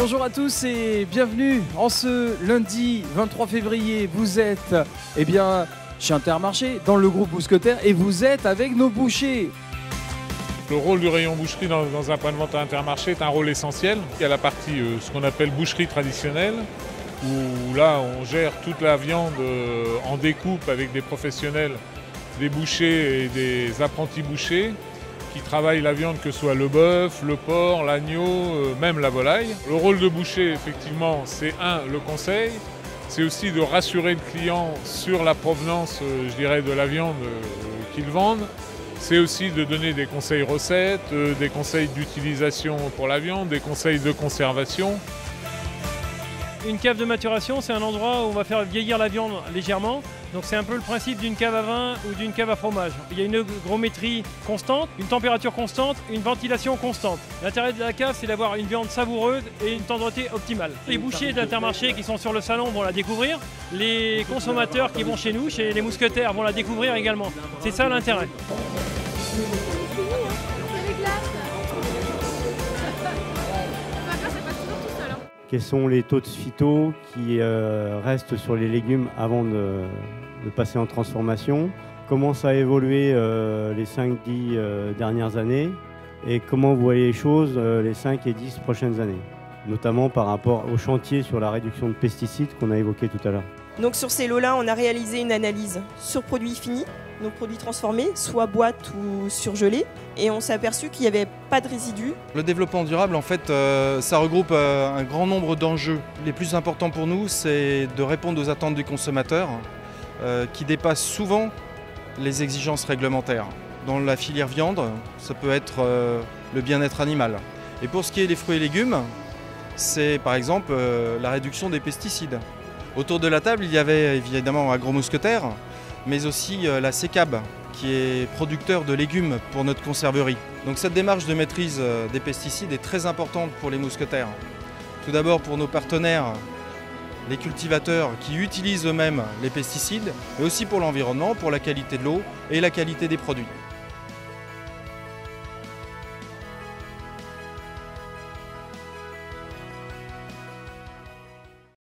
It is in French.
Bonjour à tous et bienvenue en ce lundi 23 février. Vous êtes chez Intermarché dans le groupe Mousquetaire et vous êtes avec nos bouchers. Le rôle du rayon boucherie dans un point de vente à Intermarché est un rôle essentiel. Il y a la partie ce qu'on appelle boucherie traditionnelle, où là on gère toute la viande en découpe avec des professionnels, des bouchers et des apprentis bouchers qui travaillent la viande, que ce soit le bœuf, le porc, l'agneau, même la volaille. Le rôle de boucher, effectivement, c'est le conseil. C'est aussi de rassurer le client sur la provenance, je dirais, de la viande qu'ils vendent. C'est aussi de donner des conseils recettes, des conseils d'utilisation pour la viande, des conseils de conservation. Une cave de maturation, c'est un endroit où on va faire vieillir la viande légèrement. Donc c'est un peu le principe d'une cave à vin ou d'une cave à fromage. Il y a une hygrométrie constante, une température constante, une ventilation constante. L'intérêt de la cave, c'est d'avoir une viande savoureuse et une tendreté optimale. Les bouchers d'Intermarché qui sont sur le salon vont la découvrir. Les consommateurs qui vont chez nous, chez les mousquetaires, vont la découvrir également. C'est ça l'intérêt. Quels sont les taux de phyto qui restent sur les légumes avant de passer en transformation? Comment ça a évolué les 5-10 dernières années? Et comment vous voyez les choses les 5 et 10 prochaines années? Notamment par rapport au chantier sur la réduction de pesticides qu'on a évoqué tout à l'heure. Donc sur ces lots-là, on a réalisé une analyse sur produits finis, donc produits transformés, soit boîte ou surgelés, et on s'est aperçu qu'il n'y avait pas de résidus. Le développement durable, en fait, ça regroupe un grand nombre d'enjeux. Les plus importants pour nous, c'est de répondre aux attentes du consommateur, qui dépassent souvent les exigences réglementaires. Dans la filière viande, ça peut être le bien-être animal. Et pour ce qui est des fruits et légumes, c'est par exemple la réduction des pesticides. Autour de la table, il y avait évidemment Agro-Mousquetaire, mais aussi la CECAB, qui est producteur de légumes pour notre conserverie. Donc cette démarche de maîtrise des pesticides est très importante pour les mousquetaires. Tout d'abord pour nos partenaires, les cultivateurs qui utilisent eux-mêmes les pesticides, mais aussi pour l'environnement, pour la qualité de l'eau et la qualité des produits.